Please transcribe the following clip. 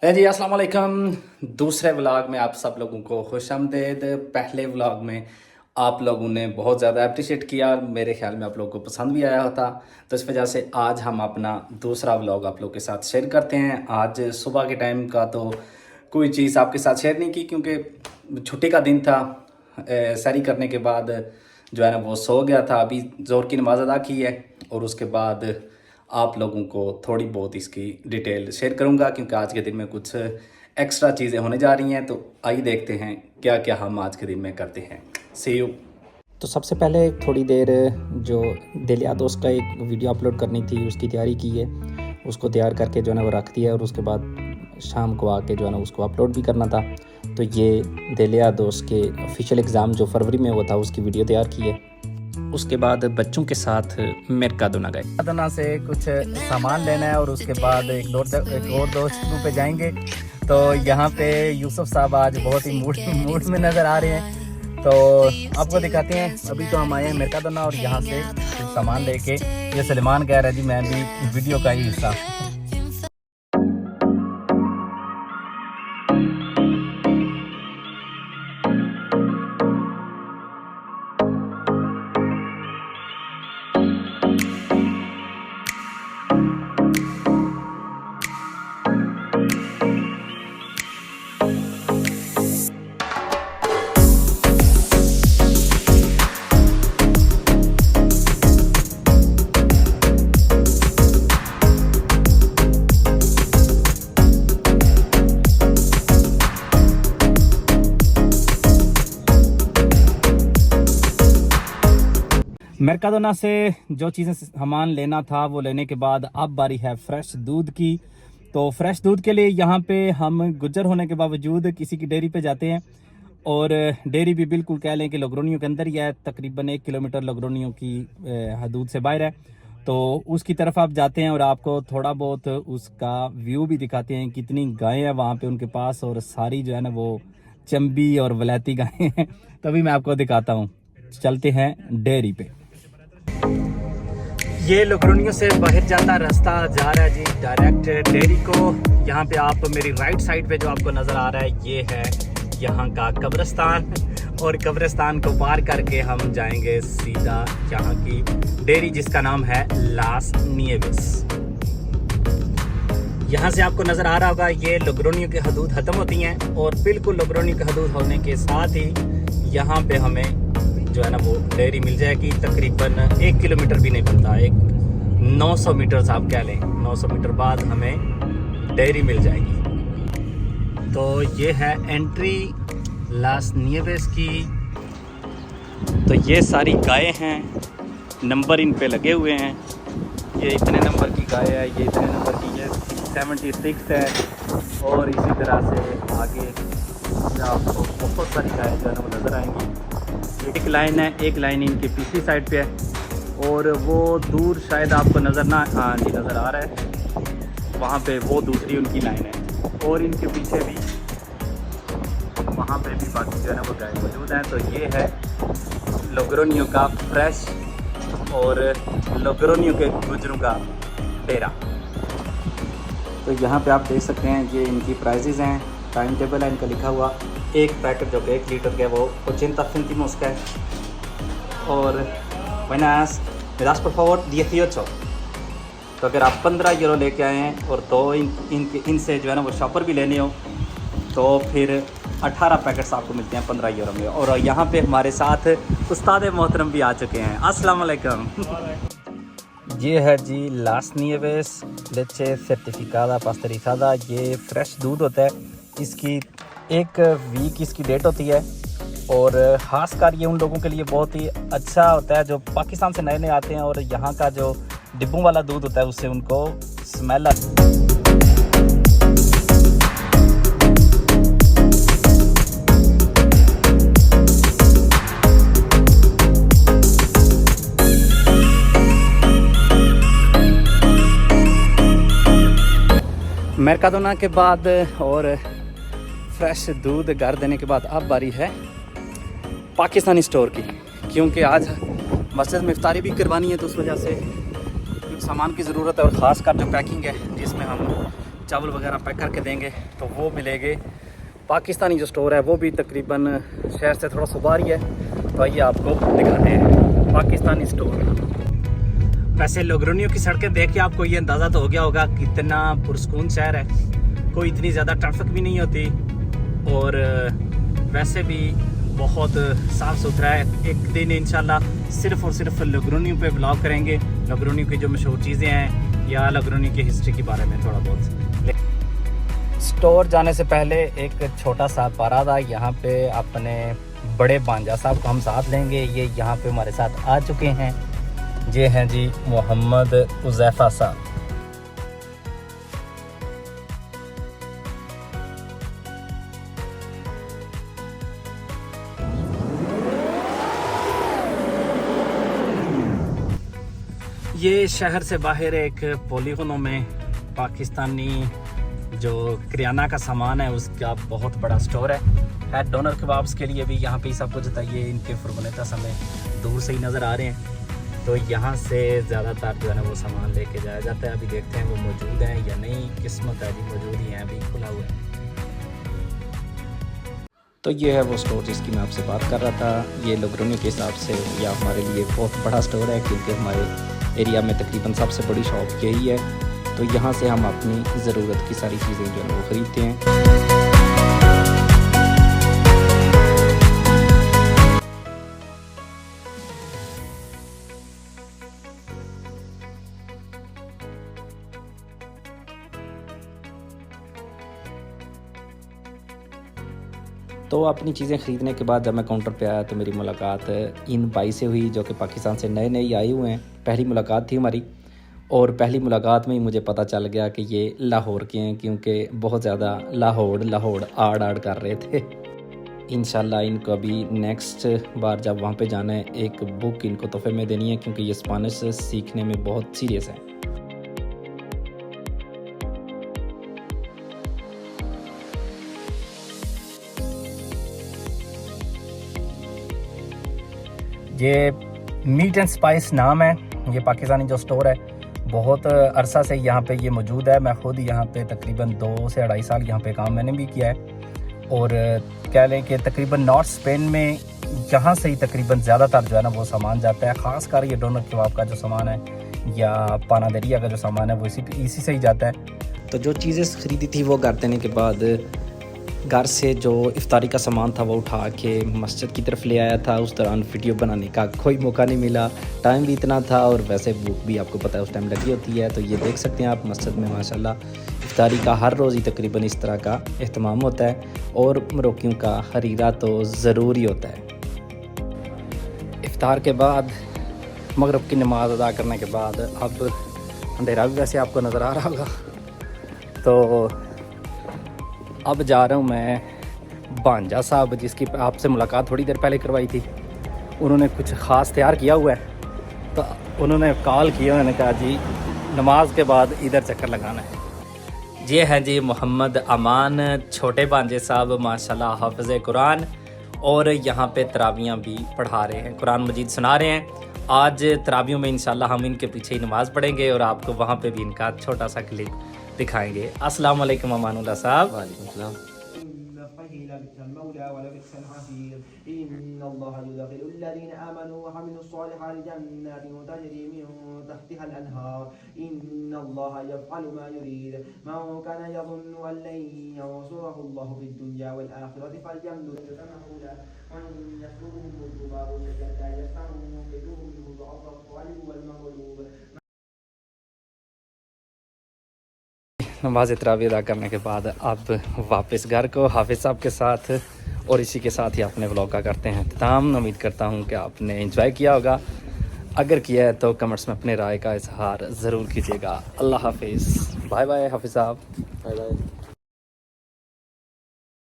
जी अस्सलाम वालेकुम। दूसरे व्लॉग में आप सब लोगों को खुशामदीद। पहले व्लॉग में आप लोगों ने बहुत ज़्यादा अप्रिशिएट किया और मेरे ख्याल में आप लोगों को पसंद भी आया होता, तो इस वजह से आज हम अपना दूसरा व्लॉग आप लोगों के साथ शेयर करते हैं। आज सुबह के टाइम का तो कोई चीज़ आपके साथ शेयर नहीं की क्योंकि छुट्टी का दिन था। सैरी करने के बाद जो है ना वो सो गया था। अभी ज़ोर की नमाज़ अदा की है और उसके बाद आप लोगों को थोड़ी बहुत इसकी डिटेल शेयर करूंगा क्योंकि आज के दिन में कुछ एक्स्ट्रा चीज़ें होने जा रही हैं। तो आइए देखते हैं क्या क्या हम आज के दिन में करते हैं। सी यू। तो सबसे पहले थोड़ी देर जो दिलिया दोस्त का एक वीडियो अपलोड करनी थी उसकी तैयारी की है, उसको तैयार करके जो है ना वो रख दिया और उसके बाद शाम को आके जो है ना उसको अपलोड भी करना था। तो ये दिलिया दोस्त के ऑफिशियल एग्ज़ाम जो फरवरी में हुआ था उसकी वीडियो तैयार की है। उसके बाद बच्चों के साथ मेरकादोना गए। मेरकादोना से कुछ सामान लेना है और उसके बाद एक और दोस्त पे जाएंगे। तो यहाँ पे यूसुफ साहब आज बहुत ही मूड में नज़र आ रहे हैं, तो आपको दिखाते हैं। अभी तो हम आए हैं मेरकादोना और यहाँ से कुछ सामान लेके ये सलमान कह रहा है जी मैं भी वीडियो का ही हिस्सा। मेरकादोना से जो चीज़ें सामान लेना था वो लेने के बाद अब बारी है फ्रेश दूध की। तो फ्रेश दूध के लिए यहाँ पे हम गुज्जर होने के बावजूद किसी की डेयरी पे जाते हैं और डेयरी भी बिल्कुल कह लें कि लोगरोनियो के अंदर ही है, तकरीबन 1 किलोमीटर लोगरोनियो की हदूद से बाहर है। तो उसकी तरफ आप जाते हैं और आपको थोड़ा बहुत उसका व्यू भी दिखाते हैं, कितनी गायें हैं वहाँ पे उनके पास और सारी जो है ना वो चंबी और वलैती गायें हैं। तभी मैं आपको दिखाता हूँ। चलते हैं डेयरी पे। ये लोगरोनियो से बाहर जाता रास्ता जा रहा है जी डायरेक्ट डेयरी को। यहाँ पे आप मेरी राइट साइड पे जो आपको नज़र आ रहा है ये है यहाँ का कब्रिस्तान और कब्रिस्तान को पार करके हम जाएंगे सीधा यहाँ की डेयरी जिसका नाम है लास निएवेस। यहाँ से आपको नज़र आ रहा होगा ये लोगरोनियो की हदूद ख़त्म होती हैं और बिल्कुल लोगरोनियो की हदूद होने के साथ ही यहाँ पे हमें जो है ना वो डेयरी मिल जाएगी। तकरीबन 1 किलोमीटर भी नहीं बनता, एक 900 मीटर आप कह लें, 900 मीटर बाद हमें डेयरी मिल जाएगी। तो ये है एंट्री लास निएवेस की। तो ये सारी गायें हैं, नंबर इन पे लगे हुए हैं। ये इतने नंबर की गाय है, ये इतने नंबर की, ये 76 है और इसी तरह से आगे आपको बहुत सारी गायें जो है ना वो नज़र आएंगी। एक लाइन है, एक लाइन इनकी पिछली साइड पे है और वो दूर शायद आपको नज़र ना, हाँ जी नज़र आ रहा है वहाँ पे, वो दूसरी उनकी लाइन है और इनके पीछे भी वहाँ पे भी बाकी जो है ना वो गाय मौजूद हैं। तो ये है लोगरोनियो का फ्रेश और लोगरोनियो के गुजरों का डेरा। तो यहाँ पे आप देख सकते हैं ये इनकी प्राइजेज़ हैं, टाइम टेबल है इनका लिखा हुआ। एक पैकेट जो कि 1 लीटर का है वो 80 céntimos का है और buenas me das por favor 18। तो अगर आप 15 यूरो लेके आए हैं और तो इनसे जो है ना वो शॉपर भी लेने हो तो फिर 18 पैकेट्स आपको मिलते हैं 15 यूरो में। और यहाँ पे हमारे साथ उस्ताद मोहतरम भी आ चुके हैं। अस्सलाम वालेकुम। ये है जी लास निएवेस लेचे सर्टिफिकादा पास्टरिजादा। ये फ्रेश दूध होता है, इसकी 1 वीक इसकी डेट होती है और ख़ास कर ये उन लोगों के लिए बहुत ही अच्छा होता है जो पाकिस्तान से नए नए आते हैं और यहाँ का जो डिब्बों वाला दूध होता है उससे उनको स्मेल मेरकादोना के बाद और फ्रेश दूध घर देने के बाद अब बारी है पाकिस्तानी स्टोर की, क्योंकि आज मस्जिद में इफ्तारी भी करवानी है तो उस वजह से कुछ सामान की ज़रूरत है और ख़ास कर जो पैकिंग है जिसमें हम चावल वगैरह पैक करके देंगे तो वो मिलेंगे। पाकिस्तानी जो स्टोर है वो भी तकरीबन शहर से थोड़ा सा बाहर ही है, तो आइए आपको दिखाते हैं पाकिस्तानी स्टोर। वैसे लोग्रोनियो की सड़कें देख के आपको ये अंदाज़ा तो हो गया होगा कितना पुरसकून शहर है, कोई इतनी ज़्यादा ट्रैफिक भी नहीं होती और वैसे भी बहुत साफ़ सुथरा है। एक दिन इंशाल्लाह सिर्फ़ और सिर्फ लोग्रोनियो पे ब्लॉग करेंगे, लोग्रोनियो की जो मशहूर चीज़ें हैं या लोग्रोनियो की हिस्ट्री के बारे में थोड़ा बहुत। स्टोर जाने से पहले एक छोटा सा पारा था, यहाँ पे अपने बड़े भांजा साहब को हम साथ लेंगे। ये यहाँ पे हमारे साथ आ चुके हैं, ये हैं जी मोहम्मद उज़ैफ़ा साहब। ये शहर से बाहर एक पॉलीगोनों में पाकिस्तानी जो किराना का सामान है उसका बहुत बड़ा स्टोर है। डोनर कबाब्स के लिए भी यहाँ पे सब कुछ था। ये इनके फुरबनेता हमें दूर से ही नज़र आ रहे हैं, तो यहाँ से ज़्यादातर जो है ना वो सामान लेके जाया जाता है। अभी देखते हैं वो मौजूद हैं या नहीं, किस्मत है जी मौजूद ही हैं, अभी खुला हुआ है। तो ये है वो स्टोर जिसकी मैं आपसे बात कर रहा था। ये लोग्रोनियो के हिसाब से या हमारे लिए बहुत बड़ा स्टोर है, क्योंकि हमारे एरिया में तकरीबन सबसे बड़ी शॉप यही है। तो यहाँ से हम अपनी ज़रूरत की सारी चीज़ें जो है वो ख़रीदते हैं। तो अपनी चीज़ें ख़रीदने के बाद जब मैं काउंटर पे आया तो मेरी मुलाकात इन भाई से हुई, जो कि पाकिस्तान से नए नए आए हुए हैं। पहली मुलाकात थी हमारी, और पहली मुलाकात में ही मुझे पता चल गया कि ये लाहौर के हैं, क्योंकि बहुत ज़्यादा लाहौर आड़ आड़ कर रहे थे। इंशाल्लाह इनको अभी नेक्स्ट बार जब वहाँ पे जाना है एक बुक इनको तोहफे में देनी है, क्योंकि ये स्पेनिश सीखने में बहुत सीरियस है। ये मीट एंड स्पाइस नाम है, ये पाकिस्तानी जो स्टोर है। बहुत अरसा से यहाँ पे ये मौजूद है। मैं ख़ुद यहाँ पे तकरीबन 2 से 2.5 साल यहाँ पे काम मैंने भी किया है, और कह लें कि तकरीबन नॉर्थ स्पेन में यहाँ से ही तकरीबन ज़्यादातर जो है ना वो सामान जाता है। ख़ासकर ये डोनर कबाब का जो सामान है या पानादरिया का जो सामान है वो इसी से ही जाता है। तो जो चीज़ें ख़रीदी थी वो घर देने के बाद घर से जो इफ्तारी का सामान था वो उठा के मस्जिद की तरफ ले आया था। उस दौरान वीडियो बनाने का कोई मौका नहीं मिला, टाइम भी इतना था, और वैसे भूख भी आपको पता है उस टाइम लगी होती है। तो ये देख सकते हैं आप मस्जिद में माशाल्लाह इफ्तारी का हर रोज़ ही तकरीबन इस तरह का एहतमाम होता है, और मरोक्कियों का हरीरा तो ज़रूरी होता है। इफ्तार के बाद मगरिब की नमाज़ अदा करने के बाद अब अंधेरा भी वैसे आपको नज़र आ रहा होगा, तो अब जा रहा हूँ मैं भांजा साहब, जिसकी आपसे मुलाकात थोड़ी देर पहले करवाई थी। उन्होंने कुछ ख़ास तैयार किया हुआ है, तो उन्होंने कॉल किया, उन्होंने कहा जी नमाज के बाद इधर चक्कर लगाना है। ये हैं जी मोहम्मद अमान, छोटे भांजे साहब, माशाल्लाह हाफ़िज़ कुरान, और यहाँ पे तरावियाँ भी पढ़ा रहे हैं, कुरान मजीद सुना रहे हैं। आज तरावियों में इंशाल्लाह हम इनके पीछे ही नमाज़ पढ़ेंगे और आपको वहाँ पे भी इनका छोटा सा क्लिप दिखाएंगे। अस्सलाम वालेकुम अमानुल्लाह साहब। वालेकुम सलाम। नमाज़ तरावी अदा करने के बाद अब वापस घर को हाफिज़ साहब के साथ, और इसी के साथ ही अपने व्लॉग का करते हैं तमाम। उम्मीद करता हूँ कि आपने एंजॉय किया होगा। अगर किया है तो कमेंट्स में अपने राय का इजहार ज़रूर कीजिएगा। अल्लाह हाफिज़, बाय बाय हाफिज़ साहब। Bye bye.